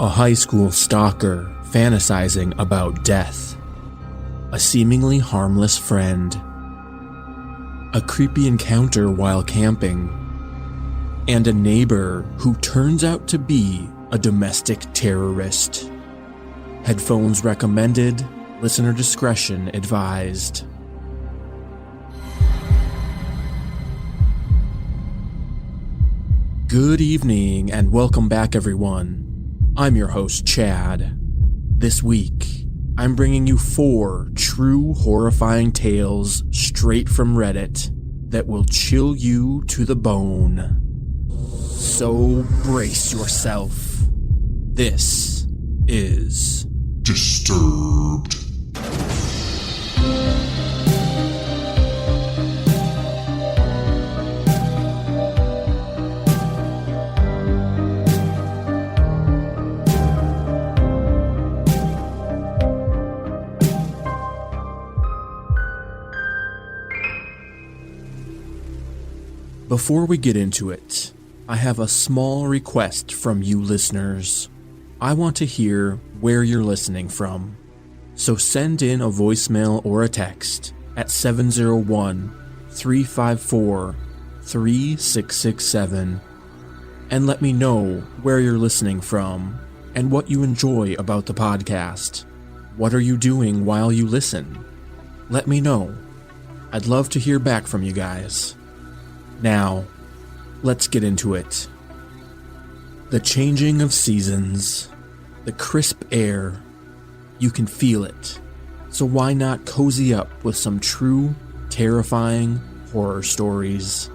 A high school stalker fantasizing about death. A seemingly harmless friend. A creepy encounter while camping. And a neighbor who turns out to be a domestic terrorist. Headphones recommended, listener discretion advised. Good evening and welcome back, everyone. I'm your host, Chad. This week, I'm bringing you 4 true horrifying tales straight from Reddit that will chill you to the bone. So brace yourself. This is Disturbed. Before we get into it, I have a small request from you listeners. I want to hear where you're listening from. So send in a voicemail or a text at 701-354-3667 and let me know where you're listening from and what you enjoy about the podcast. What are you doing while you listen? Let me know. I'd love to hear back from you guys. Now, let's get into it. The changing of seasons, the crisp air, you can feel it. So why not cozy up with some true, terrifying horror stories?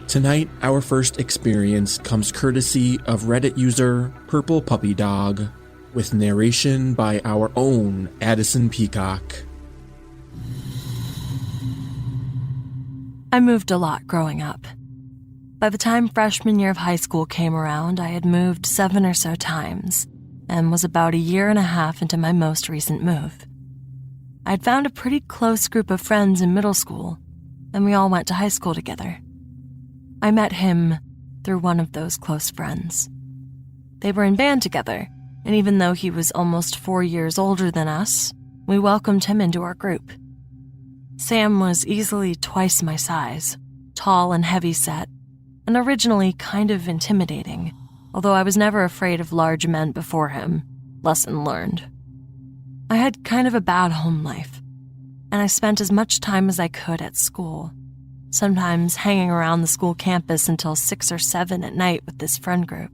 Tonight, our first experience comes courtesy of Reddit user Purple Puppy Dog, with narration by our own Addison Peacock. I moved a lot growing up. By the time freshman year of high school came around, I had moved 7 or so times and was about 1.5 years into my most recent move. I'd found a pretty close group of friends in middle school, and we all went to high school together. I met him through one of those close friends. They were in band together, and even though he was almost 4 years older than us, we welcomed him into our group. Sam was easily twice my size, tall and heavy-set, and originally kind of intimidating, although I was never afraid of large men before him. Lesson learned. I had kind of a bad home life, and I spent as much time as I could at school, sometimes hanging around the school campus until 6 or 7 at night with this friend group.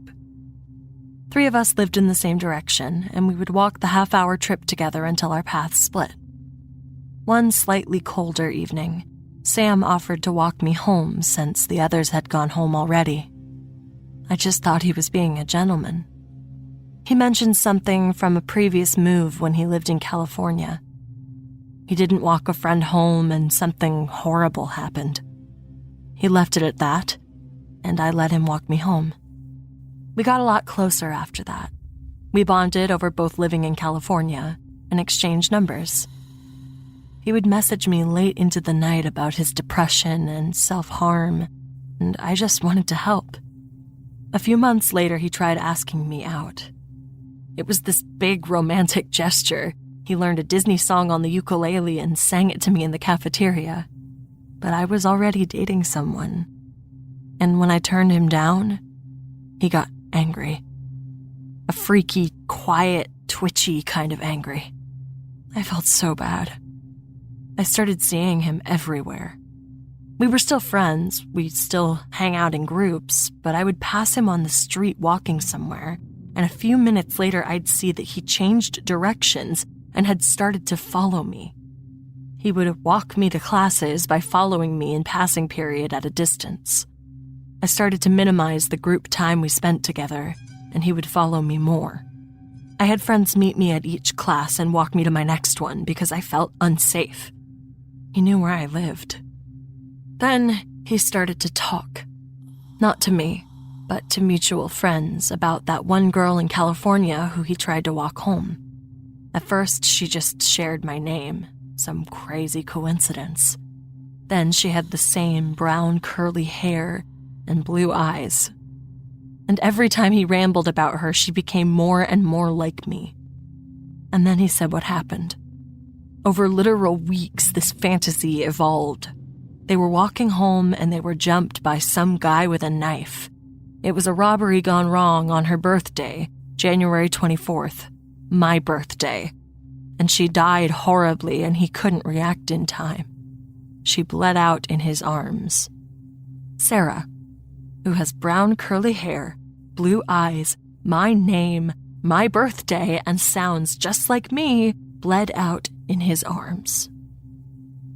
3 of us lived in the same direction, and we would walk the half-hour trip together until our paths split. One slightly colder evening, Sam offered to walk me home since the others had gone home already. I just thought he was being a gentleman. He mentioned something from a previous move when he lived in California. He didn't walk a friend home and something horrible happened. He left it at that, and I let him walk me home. We got a lot closer after that. We bonded over both living in California and exchanged numbers. He would message me late into the night about his depression and self-harm, and I just wanted to help. A few months later, he tried asking me out. It was this big romantic gesture. He learned a Disney song on the ukulele and sang it to me in the cafeteria. But I was already dating someone. And when I turned him down, he got angry. A freaky, quiet, twitchy kind of angry. I felt so bad. I started seeing him everywhere. We were still friends, we'd still hang out in groups, but I would pass him on the street walking somewhere, and a few minutes later I'd see that he changed directions and had started to follow me. He would walk me to classes by following me in passing period at a distance. I started to minimize the group time we spent together, and he would follow me more. I had friends meet me at each class and walk me to my next one because I felt unsafe. He knew where I lived. Then he started to talk. Not to me, but to mutual friends about that one girl in California who he tried to walk home. At first, she just shared my name, some crazy coincidence. Then she had the same brown curly hair and blue eyes. And every time he rambled about her, she became more and more like me. And then he said what happened. Over literal weeks, this fantasy evolved. They were walking home and they were jumped by some guy with a knife. It was a robbery gone wrong on her birthday, January 24th, my birthday. And she died horribly and he couldn't react in time. She bled out in his arms. Sarah, who has brown curly hair, blue eyes, my name, my birthday, and sounds just like me, bled out in his arms.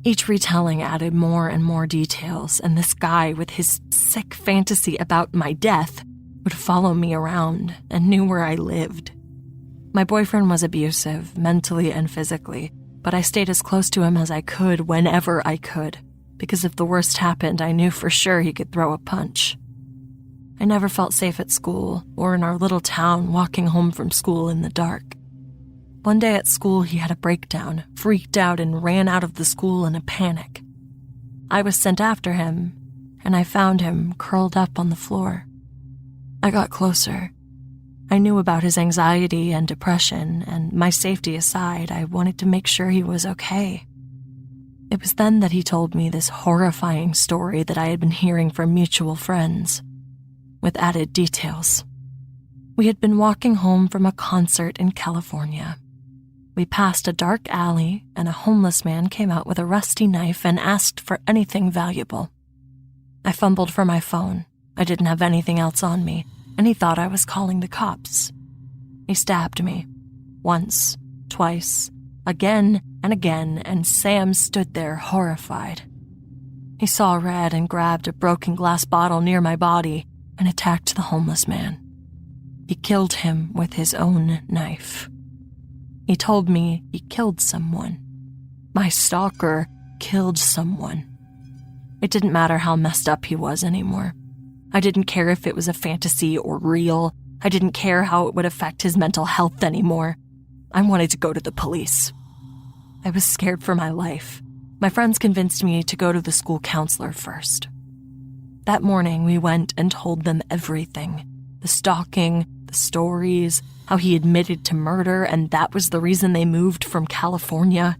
Each retelling added more and more details, and this guy with his sick fantasy about my death would follow me around and knew where I lived. My boyfriend was abusive, mentally and physically, but I stayed as close to him as I could whenever I could, because if the worst happened, I knew for sure he could throw a punch. I never felt safe at school or in our little town walking home from school in the dark. One day at school, he had a breakdown, freaked out, and ran out of the school in a panic. I was sent after him, and I found him curled up on the floor. I got closer. I knew about his anxiety and depression, and my safety aside, I wanted to make sure he was okay. It was then that he told me this horrifying story that I had been hearing from mutual friends, with added details. We had been walking home from a concert in California. We passed a dark alley, and a homeless man came out with a rusty knife and asked for anything valuable. I fumbled for my phone. I didn't have anything else on me, and he thought I was calling the cops. He stabbed me. Once, twice, again and again, and Sam stood there horrified. He saw red and grabbed a broken glass bottle near my body and attacked the homeless man. He killed him with his own knife. He told me he killed someone. My stalker killed someone. It didn't matter how messed up he was anymore. I didn't care if it was a fantasy or real. I didn't care how it would affect his mental health anymore. I wanted to go to the police. I was scared for my life. My friends convinced me to go to the school counselor first. That morning, we went and told them everything. The stalking, the stories, how he admitted to murder and that was the reason they moved from California,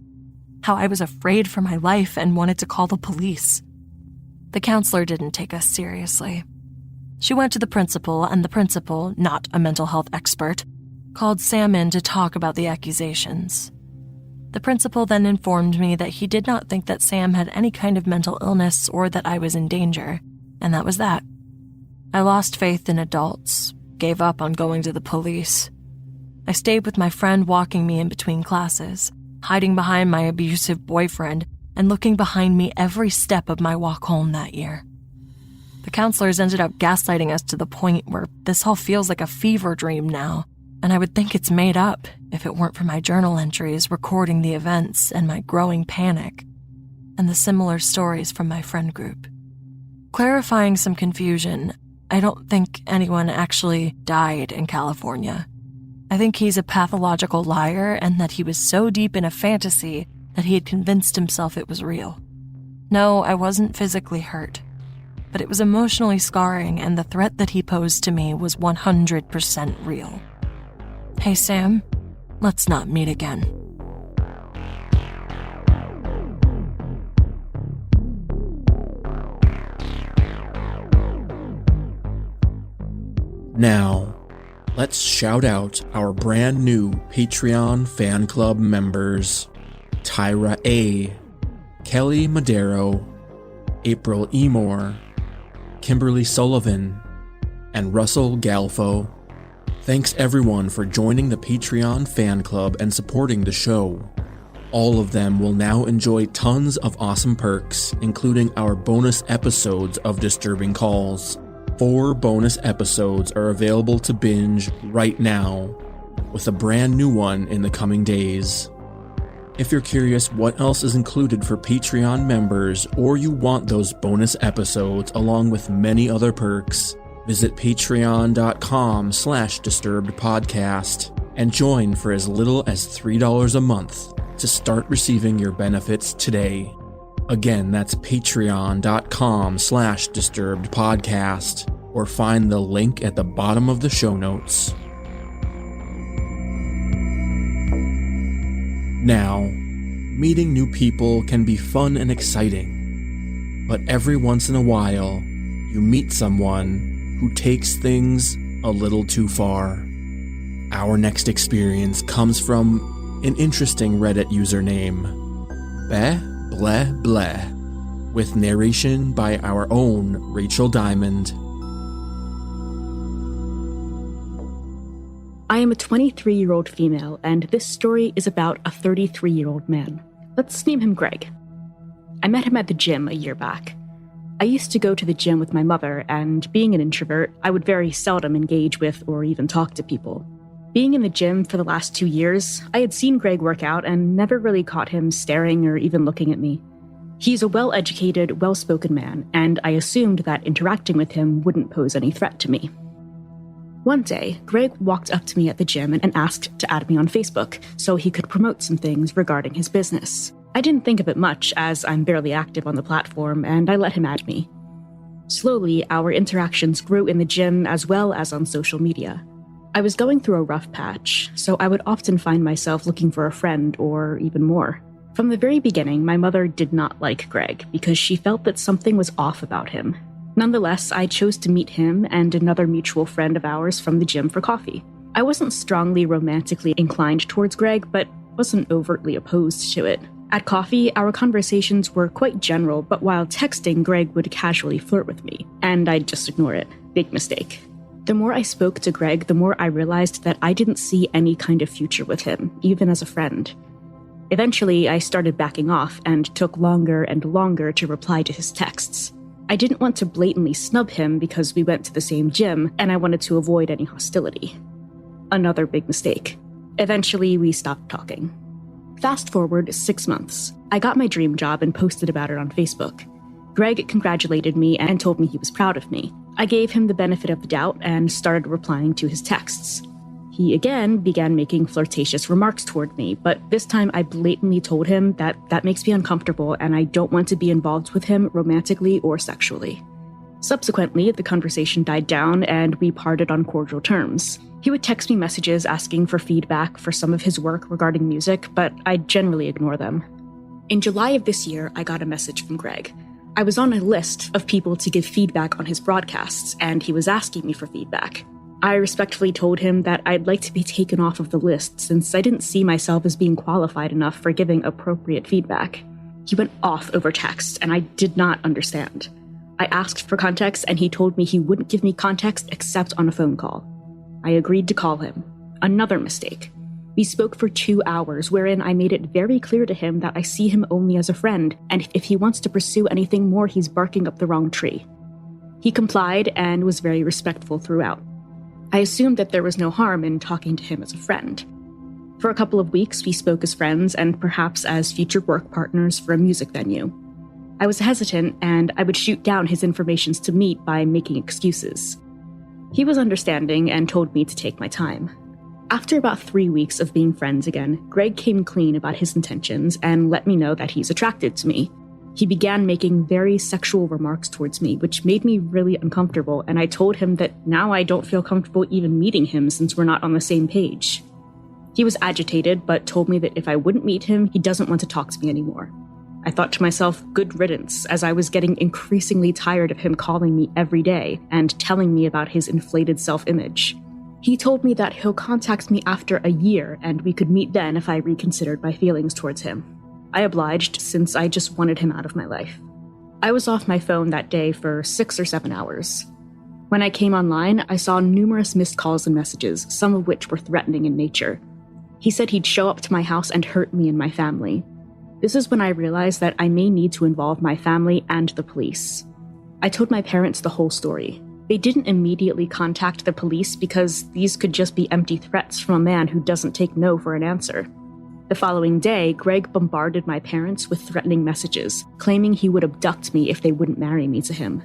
how I was afraid for my life and wanted to call the police. The counselor didn't take us seriously. She went to the principal, and the principal, not a mental health expert, called Sam in to talk about the accusations. The principal then informed me that he did not think that Sam had any kind of mental illness or that I was in danger, and that was that. I lost faith in adults, gave up on going to the police. I stayed with my friend walking me in between classes, hiding behind my abusive boyfriend and looking behind me every step of my walk home that year. The counselors ended up gaslighting us to the point where this all feels like a fever dream now, and I would think it's made up if it weren't for my journal entries recording the events and my growing panic, and the similar stories from my friend group. Clarifying some confusion, I don't think anyone actually died in California. I think he's a pathological liar and that he was so deep in a fantasy that he had convinced himself it was real. No, I wasn't physically hurt, but it was emotionally scarring, and the threat that he posed to me was 100% real. Hey, Sam, let's not meet again. Now, let's shout out our brand new Patreon fan club members: Tyra A., Kelly Madero, April Emore, Kimberly Sullivan, and Russell Galfo. Thanks everyone for joining the Patreon fan club and supporting the show. All of them will now enjoy tons of awesome perks, including our bonus episodes of Disturbing Calls. 4 bonus episodes are available to binge right now, with a brand new one in the coming days. If you're curious what else is included for Patreon members, or you want those bonus episodes along with many other perks, visit patreon.com/disturbedpodcast and join for as little as $3 a month to start receiving your benefits today. Again, that's patreon.com/disturbedpodcast. or find the link at the bottom of the show notes. Now, meeting new people can be fun and exciting, but every once in a while, you meet someone who takes things a little too far. Our next experience comes from an interesting Reddit username, Beh Bleh Bleh, with narration by our own Rachel Diamond. I am a 23-year-old female, and this story is about a 33-year-old man. Let's name him Greg. I met him at the gym a year back. I used to go to the gym with my mother, and being an introvert, I would very seldom engage with or even talk to people. Being in the gym for the last 2 years, I had seen Greg work out and never really caught him staring or even looking at me. He's a well-educated, well-spoken man, and I assumed that interacting with him wouldn't pose any threat to me. One day, Greg walked up to me at the gym and asked to add me on Facebook so he could promote some things regarding his business. I didn't think of it much, as I'm barely active on the platform, and I let him add me. Slowly, our interactions grew in the gym as well as on social media. I was going through a rough patch, so I would often find myself looking for a friend or even more. From the very beginning, my mother did not like Greg because she felt that something was off about him. Nonetheless, I chose to meet him and another mutual friend of ours from the gym for coffee. I wasn't strongly romantically inclined towards Greg, but wasn't overtly opposed to it. At coffee, our conversations were quite general, but while texting, Greg would casually flirt with me, and I'd just ignore it. Big mistake. The more I spoke to Greg, the more I realized that I didn't see any kind of future with him, even as a friend. Eventually, I started backing off and took longer and longer to reply to his texts. I didn't want to blatantly snub him because we went to the same gym, and I wanted to avoid any hostility. Another big mistake. Eventually, we stopped talking. Fast forward 6 months. I got my dream job and posted about it on Facebook. Greg congratulated me and told me he was proud of me. I gave him the benefit of the doubt and started replying to his texts. He again began making flirtatious remarks toward me, but this time I blatantly told him that makes me uncomfortable and I don't want to be involved with him romantically or sexually. Subsequently, the conversation died down and we parted on cordial terms. He would text me messages asking for feedback for some of his work regarding music, but I'd generally ignore them. In July of this year, I got a message from Greg. I was on a list of people to give feedback on his broadcasts, and he was asking me for feedback. I respectfully told him that I'd like to be taken off of the list since I didn't see myself as being qualified enough for giving appropriate feedback. He went off over text, and I did not understand. I asked for context, and he told me he wouldn't give me context except on a phone call. I agreed to call him. Another mistake. We spoke for 2 hours, wherein I made it very clear to him that I see him only as a friend, and if he wants to pursue anything more, he's barking up the wrong tree. He complied and was very respectful throughout. I assumed that there was no harm in talking to him as a friend. For a couple of weeks, we spoke as friends and perhaps as future work partners for a music venue. I was hesitant, and I would shoot down his invitations to meet by making excuses. He was understanding and told me to take my time. After about 3 weeks of being friends again, Greg came clean about his intentions and let me know that he's attracted to me. He began making very sexual remarks towards me, which made me really uncomfortable, and I told him that now I don't feel comfortable even meeting him since we're not on the same page. He was agitated, but told me that if I wouldn't meet him, he doesn't want to talk to me anymore. I thought to myself, good riddance, as I was getting increasingly tired of him calling me every day and telling me about his inflated self-image. He told me that he'll contact me after a year and we could meet then if I reconsidered my feelings towards him. I obliged since I just wanted him out of my life. I was off my phone that day for 6 or 7 hours. When I came online, I saw numerous missed calls and messages, some of which were threatening in nature. He said he'd show up to my house and hurt me and my family. This is when I realized that I may need to involve my family and the police. I told my parents the whole story. They didn't immediately contact the police because these could just be empty threats from a man who doesn't take no for an answer. The following day, Greg bombarded my parents with threatening messages, claiming he would abduct me if they wouldn't marry me to him.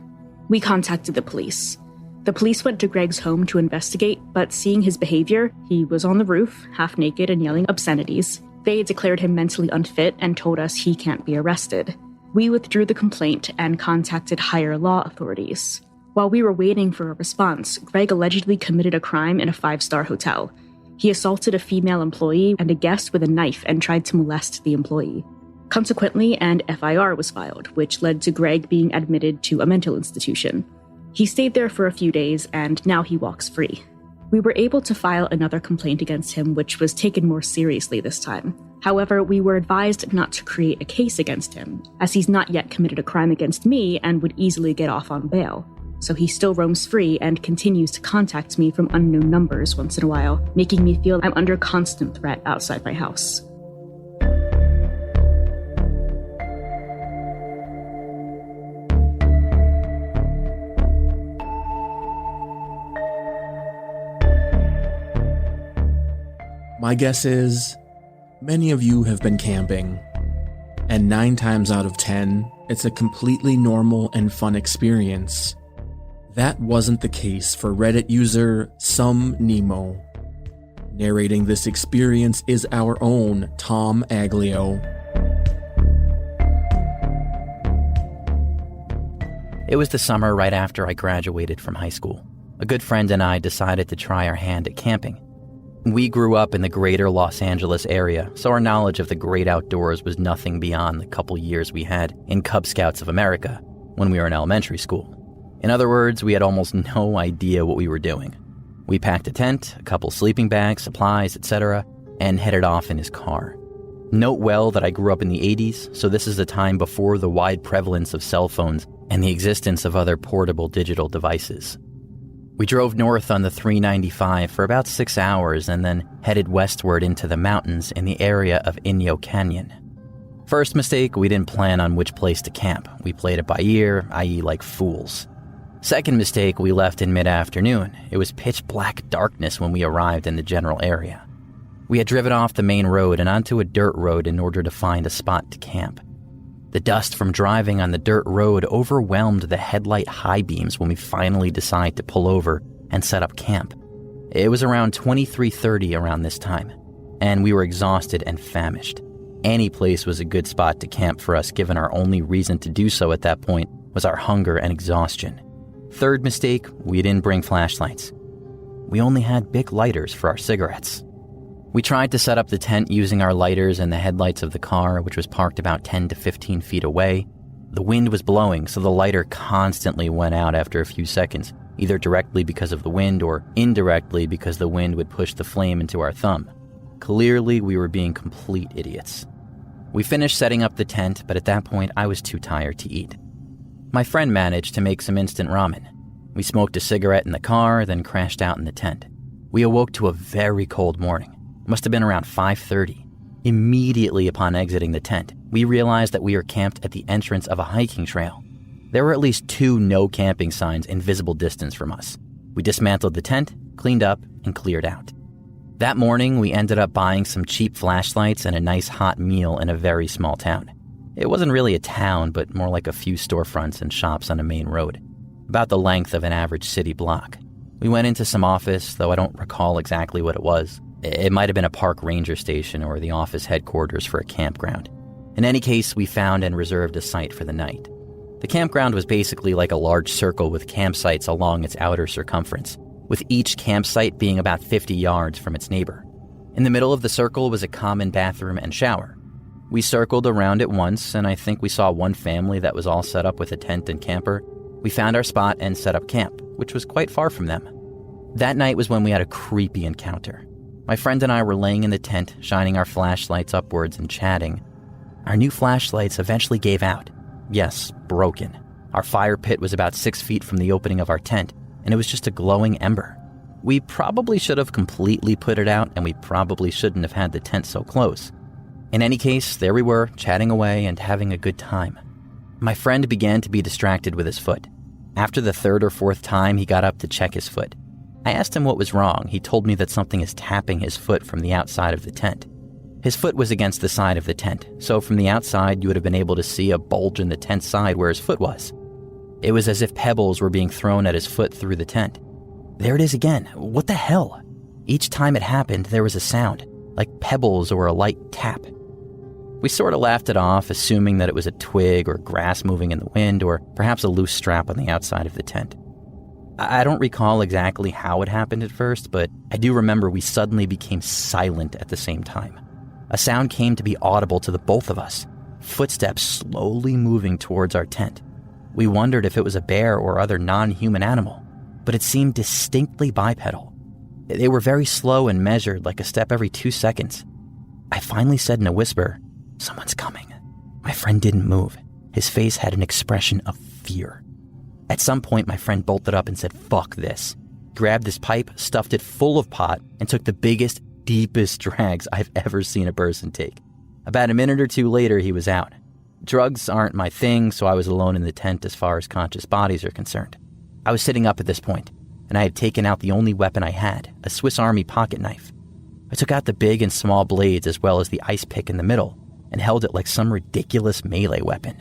We contacted the police. The police went to Greg's home to investigate, but seeing his behavior, he was on the roof, half naked and yelling obscenities. They declared him mentally unfit and told us he can't be arrested. We withdrew the complaint and contacted higher law authorities. While we were waiting for a response, Greg allegedly committed a crime in a 5-star hotel. He assaulted a female employee and a guest with a knife and tried to molest the employee. Consequently, an FIR was filed, which led to Greg being admitted to a mental institution. He stayed there for a few days, and now he walks free. We were able to file another complaint against him, which was taken more seriously this time. However, we were advised not to create a case against him, as he's not yet committed a crime against me and would easily get off on bail. So he still roams free and continues to contact me from unknown numbers once in a while, making me feel I'm under constant threat outside my house. My guess is many of you have been camping, and 9 times out of 10, it's a completely normal and fun experience. That wasn't the case for Reddit user Some Nemo. Narrating this experience is our own Tom Aglio. It was the summer right after I graduated from high school. A good friend and I decided to try our hand at camping. We grew up in the greater Los Angeles area, so our knowledge of the great outdoors was nothing beyond the couple years we had in Cub Scouts of America when we were in elementary school. In other words, we had almost no idea what we were doing. We packed a tent, a couple sleeping bags, supplies, etc., and headed off in his car. Note well that I grew up in the 80s, so this is the time before the wide prevalence of cell phones and the existence of other portable digital devices. We drove north on the 395 for about 6 hours and then headed westward into the mountains in the area of Inyo Canyon. First mistake, we didn't plan on which place to camp. We played it by ear, i.e. like fools. Second mistake, we left in mid-afternoon. It was pitch black darkness when we arrived in the general area. We had driven off the main road and onto a dirt road in order to find a spot to camp. The dust from driving on the dirt road overwhelmed the headlight high beams when we finally decided to pull over and set up camp. It was around 23:30 around this time, and we were exhausted and famished. Any place was a good spot to camp for us, given our only reason to do so at that point was our hunger and exhaustion. Third mistake, we didn't bring flashlights. We only had Bic lighters for our cigarettes. We tried to set up the tent using our lighters and the headlights of the car, which was parked about 10 to 15 feet away. The wind was blowing, so the lighter constantly went out after a few seconds, either directly because of the wind or indirectly because the wind would push the flame into our thumb. Clearly, we were being complete idiots. We finished setting up the tent, but at that point, I was too tired to eat. My friend managed to make some instant ramen. We smoked a cigarette in the car, then crashed out in the tent. We awoke to a very cold morning. It must have been around 5:30. Immediately upon exiting the tent, we realized that we were camped at the entrance of a hiking trail. There were at least 2 no camping signs in visible distance from us. We dismantled the tent, cleaned up, and cleared out. That morning, we ended up buying some cheap flashlights and a nice hot meal in a very small town. It wasn't really a town, but more like a few storefronts and shops on a main road, about the length of an average city block. We went into some office, though I don't recall exactly what it was. It might have been a park ranger station or the office headquarters for a campground. In any case, we found and reserved a site for the night. The campground was basically like a large circle with campsites along its outer circumference, with each campsite being about 50 yards from its neighbor. In the middle of the circle was a common bathroom and shower. We circled around it once, and I think we saw one family that was all set up with a tent and camper. We found our spot and set up camp, which was quite far from them. That night was when we had a creepy encounter. My friend and I were laying in the tent, shining our flashlights upwards and chatting. Our new flashlights eventually gave out. Yes, broken. Our fire pit was about 6 feet from the opening of our tent, and it was just a glowing ember. We probably should have completely put it out, and we probably shouldn't have had the tent so close. In any case, there we were, chatting away and having a good time. My friend began to be distracted with his foot. After the 3rd or 4th time, he got up to check his foot. I asked him what was wrong. He told me that something is tapping his foot from the outside of the tent. His foot was against the side of the tent, so from the outside you would have been able to see a bulge in the tent side where his foot was. It was as if pebbles were being thrown at his foot through the tent. There it is again. What the hell? Each time it happened, there was a sound, like pebbles or a light tap. We sort of laughed it off, assuming that it was a twig or grass moving in the wind, or perhaps a loose strap on the outside of the tent. I don't recall exactly how it happened at first, but I do remember we suddenly became silent at the same time. A sound came to be audible to the both of us, footsteps slowly moving towards our tent. We wondered if it was a bear or other non-human animal, but it seemed distinctly bipedal. They were very slow and measured, like a step every 2 seconds. I finally said in a whisper, "Someone's coming." My friend didn't move. His face had an expression of fear. At some point, my friend bolted up and said, "Fuck this." Grabbed his pipe, stuffed it full of pot, and took the biggest, deepest drags I've ever seen a person take. About a minute or two later, he was out. Drugs aren't my thing, so I was alone in the tent as far as conscious bodies are concerned. I was sitting up at this point, and I had taken out the only weapon I had, a Swiss Army pocket knife. I took out the big and small blades as well as the ice pick in the middle, and held it like some ridiculous melee weapon.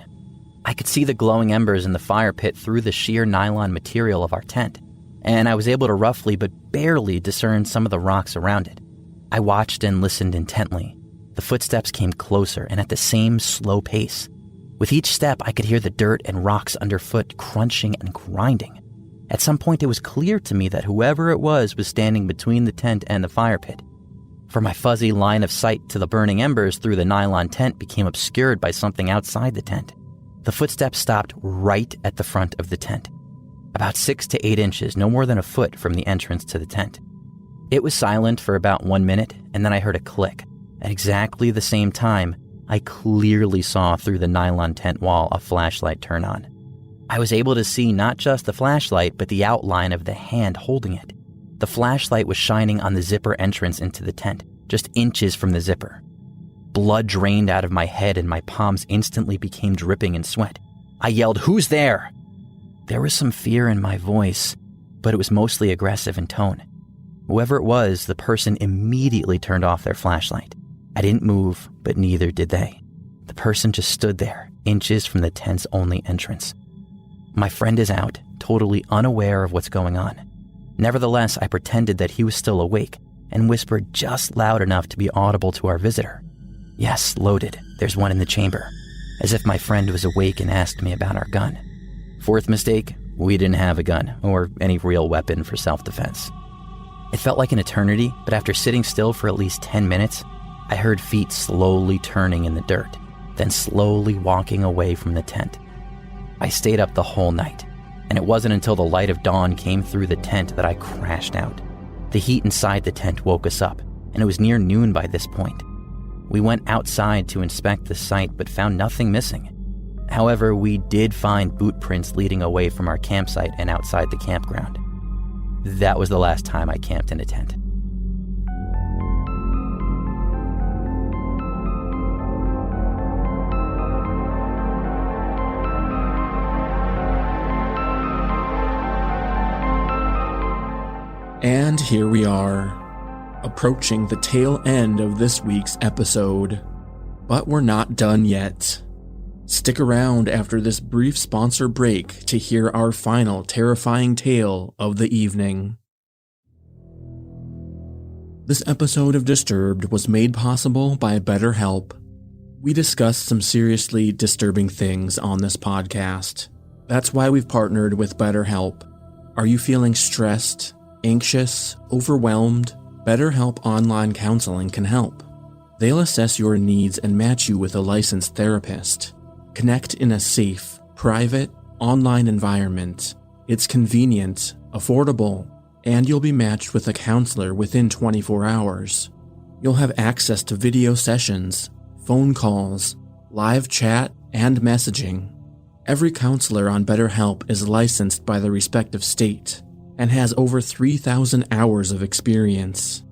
I could see the glowing embers in the fire pit through the sheer nylon material of our tent, and I was able to roughly but barely discern some of the rocks around it. I watched and listened intently. The footsteps came closer and at the same slow pace. With each step, I could hear the dirt and rocks underfoot crunching and grinding. At some point, it was clear to me that whoever it was standing between the tent and the fire pit. For my fuzzy line of sight to the burning embers through the nylon tent became obscured by something outside the tent. The footsteps stopped right at the front of the tent, about 6 to 8 inches, no more than a foot from the entrance to the tent. It was silent for about 1 minute, and then I heard a click. At exactly the same time, I clearly saw through the nylon tent wall a flashlight turn on. I was able to see not just the flashlight, but the outline of the hand holding it. The flashlight was shining on the zipper entrance into the tent, just inches from the zipper. Blood drained out of my head and my palms instantly became dripping in sweat. I yelled, "Who's there?" There was some fear in my voice, but it was mostly aggressive in tone. Whoever it was, the person immediately turned off their flashlight. I didn't move, but neither did they. The person just stood there, inches from the tent's only entrance. My friend is out, totally unaware of what's going on. Nevertheless, I pretended that he was still awake and whispered just loud enough to be audible to our visitor. "Yes, loaded. There's one in the chamber," as if my friend was awake and asked me about our gun. Fourth mistake, we didn't have a gun or any real weapon for self-defense. It felt like an eternity, but after sitting still for at least 10 minutes, I heard feet slowly turning in the dirt, then slowly walking away from the tent. I stayed up the whole night, and it wasn't until the light of dawn came through the tent that I crashed out. The heat inside the tent woke us up, and it was near noon by this point. We went outside to inspect the site but found nothing missing. However, we did find boot prints leading away from our campsite and outside the campground. That was the last time I camped in a tent. And here we are, approaching the tail end of this week's episode. But we're not done yet. Stick around after this brief sponsor break to hear our final terrifying tale of the evening. This episode of Disturbed was made possible by BetterHelp. We discuss some seriously disturbing things on this podcast. That's why we've partnered with BetterHelp. Are you feeling stressed, anxious, overwhelmed? BetterHelp Online Counseling can help. They'll assess your needs and match you with a licensed therapist. Connect in a safe, private, online environment. It's convenient, affordable, and you'll be matched with a counselor within 24 hours. You'll have access to video sessions, phone calls, live chat, and messaging. Every counselor on BetterHelp is licensed by the respective state and has over 3,000 hours of experience.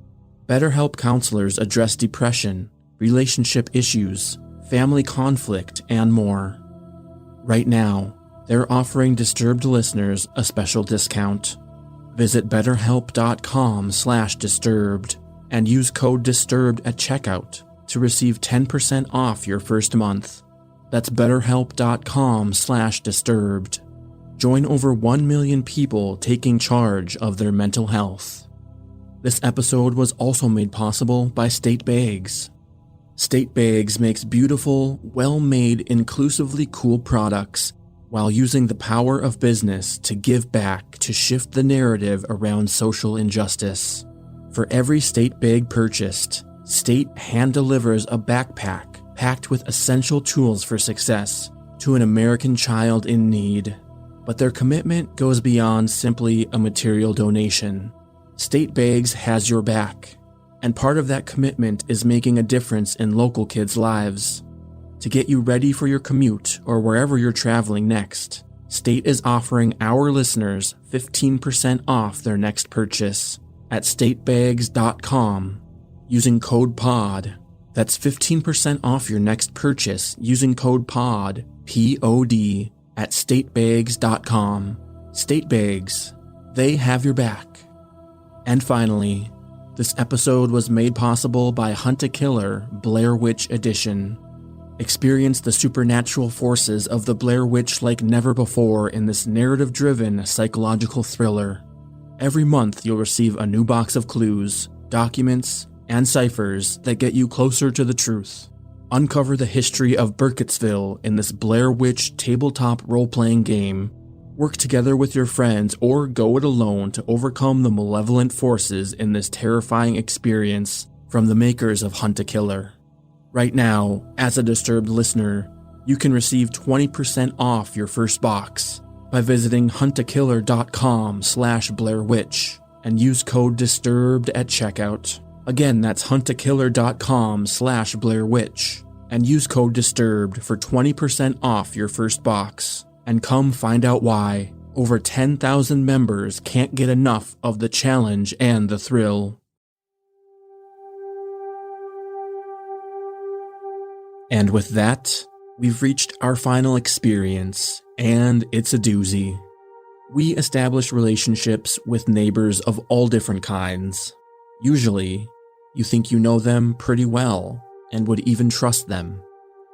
BetterHelp counselors address depression, relationship issues, family conflict, and more. Right now, they're offering Disturbed listeners a special discount. Visit betterhelp.com/disturbed and use code DISTURBED at checkout to receive 10% off your first month. That's betterhelp.com/disturbed. Join over 1 million people taking charge of their mental health. This episode was also made possible by State Bags. State Bags makes beautiful, well-made, inclusively cool products while using the power of business to give back to shift the narrative around social injustice. For every State Bag purchased, State hand delivers a backpack packed with essential tools for success to an American child in need. But their commitment goes beyond simply a material donation. State Bags has your back, and part of that commitment is making a difference in local kids' lives. To get you ready for your commute or wherever you're traveling next, State is offering our listeners 15% off their next purchase at statebags.com using code POD. That's 15% off your next purchase using code POD, P-O-D, at statebags.com. State Bags, they have your back. And finally, this episode was made possible by Hunt a Killer Blair Witch Edition. Experience the supernatural forces of the Blair Witch like never before in this narrative-driven psychological thriller. Every month you'll receive a new box of clues, documents, and ciphers that get you closer to the truth. Uncover the history of Burkittsville in this Blair Witch tabletop role-playing game. Work together with your friends or go it alone to overcome the malevolent forces in this terrifying experience from the makers of Hunt a Killer. Right now, as a Disturbed listener, you can receive 20% off your first box by visiting huntakiller.com/BlairWitch and use code DISTURBED at checkout. Again, that's huntakiller.com/BlairWitch and use code DISTURBED for 20% off your first box. And come find out why over 10,000 members can't get enough of the challenge and the thrill. And with that, we've reached our final experience, and it's a doozy. We establish relationships with neighbors of all different kinds. Usually, you think you know them pretty well and would even trust them.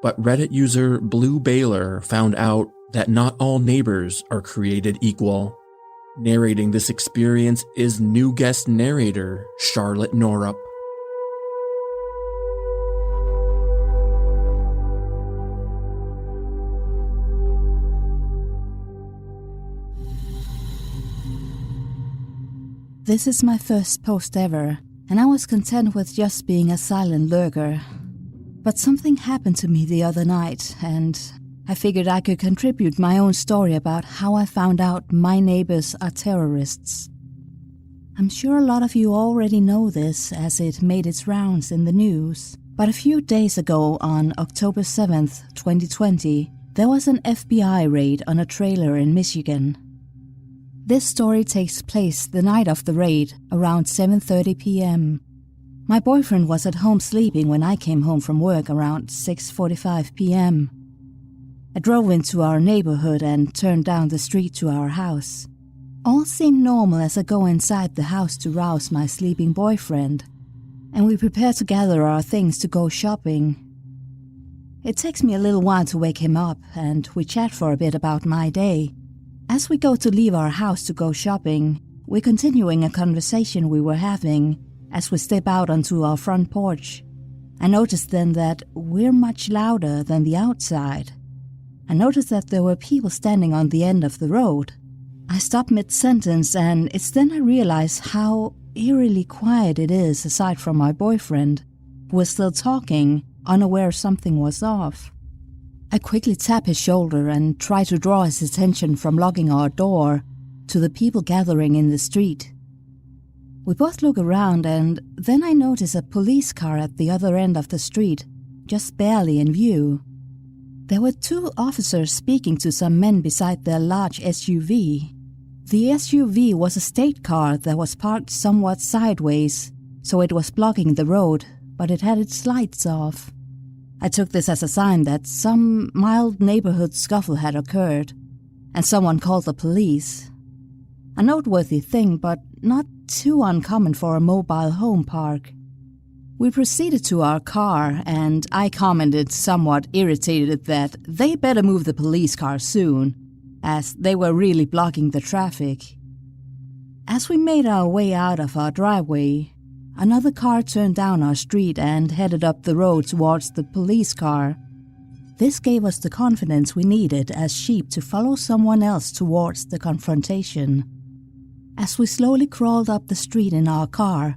But Reddit user Blue Baylor found out that not all neighbors are created equal. Narrating this experience is new guest narrator Charlotte Norup. This is my first post ever, and I was content with just being a silent lurker. But something happened to me the other night, and I figured I could contribute my own story about how I found out my neighbors are terrorists. I'm sure a lot of you already know this as it made its rounds in the news, but a few days ago on October 7th, 2020, there was an FBI raid on a trailer in Michigan. This story takes place the night of the raid, around 7:30 p.m. My boyfriend was at home sleeping when I came home from work around 6:45 p.m. I drove into our neighborhood and turned down the street to our house. All seemed normal as I go inside the house to rouse my sleeping boyfriend, and we prepare to gather our things to go shopping. It takes me a little while to wake him up, and we chat for a bit about my day. As we go to leave our house to go shopping, we're continuing a conversation we were having as we step out onto our front porch. I noticed then that we're much louder than the outside. I noticed that there were people standing on the end of the road. I stopped mid-sentence, and it's then I realized how eerily quiet it is aside from my boyfriend, who was still talking, unaware something was off. I quickly tap his shoulder and try to draw his attention from locking our door to the people gathering in the street. We both look around, and then I notice a police car at the other end of the street, just barely in view. There were two officers speaking to some men beside their large SUV. The SUV was a state car that was parked somewhat sideways, so it was blocking the road, but it had its lights off. I took this as a sign that some mild neighborhood scuffle had occurred, and someone called the police. A noteworthy thing, but not too uncommon for a mobile home park. We proceeded to our car, and I commented somewhat irritated that they better move the police car soon, as they were really blocking the traffic. As we made our way out of our driveway, another car turned down our street and headed up the road towards the police car. This gave us the confidence we needed as sheep to follow someone else towards the confrontation. As we slowly crawled up the street in our car,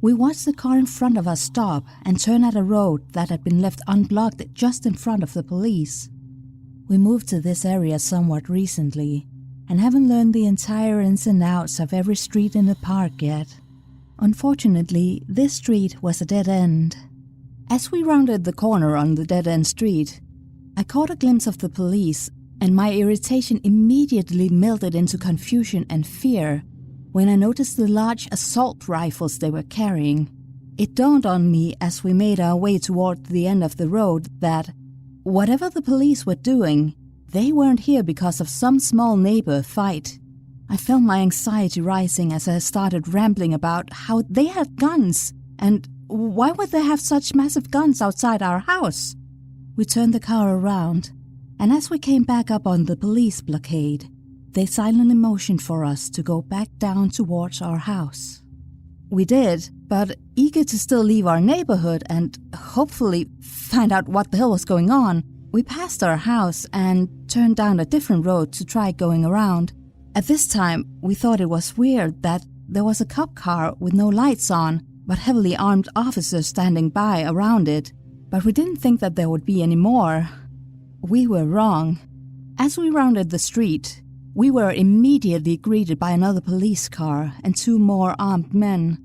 we watched the car in front of us stop and turn at a road that had been left unblocked just in front of the police. We moved to this area somewhat recently and haven't learned the entire ins and outs of every street in the park yet. Unfortunately, this street was a dead end. As we rounded the corner on the dead-end street, I caught a glimpse of the police, and my irritation immediately melted into confusion and fear when I noticed the large assault rifles they were carrying. It dawned on me as we made our way toward the end of the road that, whatever the police were doing, they weren't here because of some small neighbor fight. I felt my anxiety rising as I started rambling about how they had guns, and why would they have such massive guns outside our house? We turned the car around, and as we came back up on the police blockade, they silently motioned for us to go back down towards our house. We did, but eager to still leave our neighborhood and hopefully find out what the hell was going on, we passed our house and turned down a different road to try going around. At this time, we thought it was weird that there was a cop car with no lights on, but heavily armed officers standing by around it, but we didn't think that there would be any more. We were wrong. As we rounded the street, we were immediately greeted by another police car and 2 more armed men,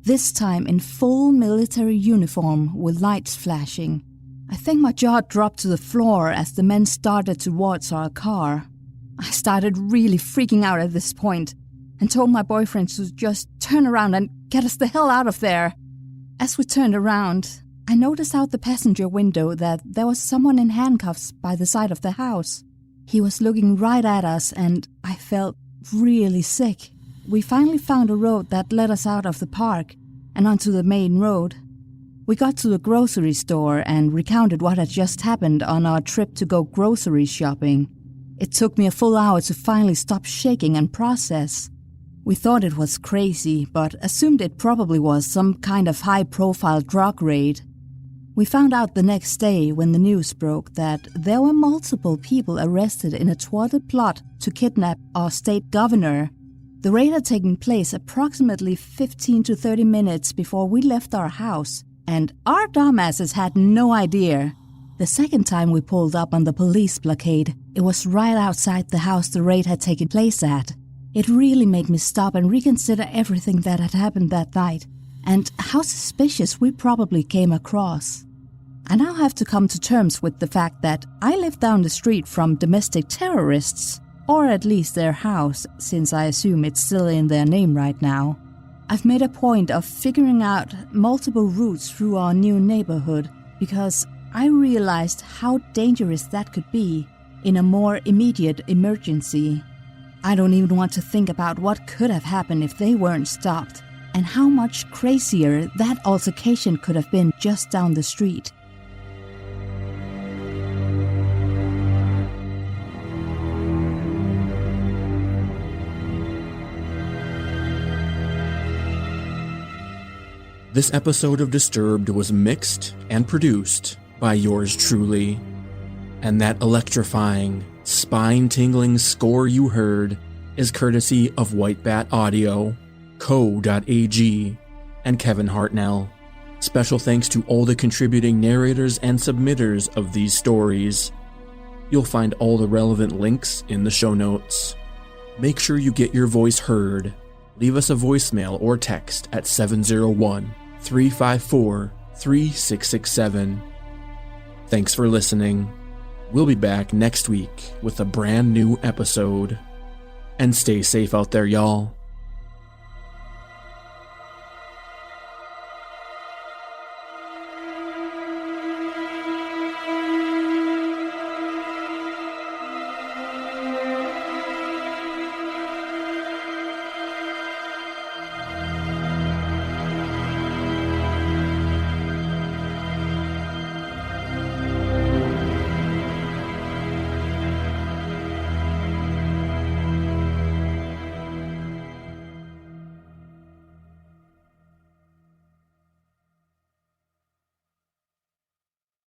this time in full military uniform with lights flashing. I think my jaw dropped to the floor as the men started towards our car. I started really freaking out at this point and told my boyfriend to just turn around and get us the hell out of there. As we turned around, I noticed out the passenger window that there was someone in handcuffs by the side of the house. He was looking right at us and I felt really sick. We finally found a road that led us out of the park and onto the main road. We got to the grocery store and recounted what had just happened on our trip to go grocery shopping. It took me a full hour to finally stop shaking and process. We thought it was crazy, but assumed it probably was some kind of high-profile drug raid. We found out the next day when the news broke that there were multiple people arrested in a thwarted plot to kidnap our state governor. The raid had taken place approximately 15 to 30 minutes before we left our house, and our dumbasses had no idea. The second time we pulled up on the police blockade, it was right outside the house the raid had taken place at. It really made me stop and reconsider everything that had happened that night, and how suspicious we probably came across. I now have to come to terms with the fact that I live down the street from domestic terrorists, or at least their house, since I assume it's still in their name right now. I've made a point of figuring out multiple routes through our new neighborhood because I realized how dangerous that could be in a more immediate emergency. I don't even want to think about what could have happened if they weren't stopped, and how much crazier that altercation could have been just down the street. This episode of Disturbed was mixed and produced by yours truly. And that electrifying, spine-tingling score you heard is courtesy of White Bat Audio, Co.ag, and Kevin Hartnell. Special thanks to all the contributing narrators and submitters of these stories. You'll find all the relevant links in the show notes. Make sure you get your voice heard. Leave us a voicemail or text at 701-354-3667. Thanks for listening. We'll be back next week with a brand new episode. And stay safe out there, y'all.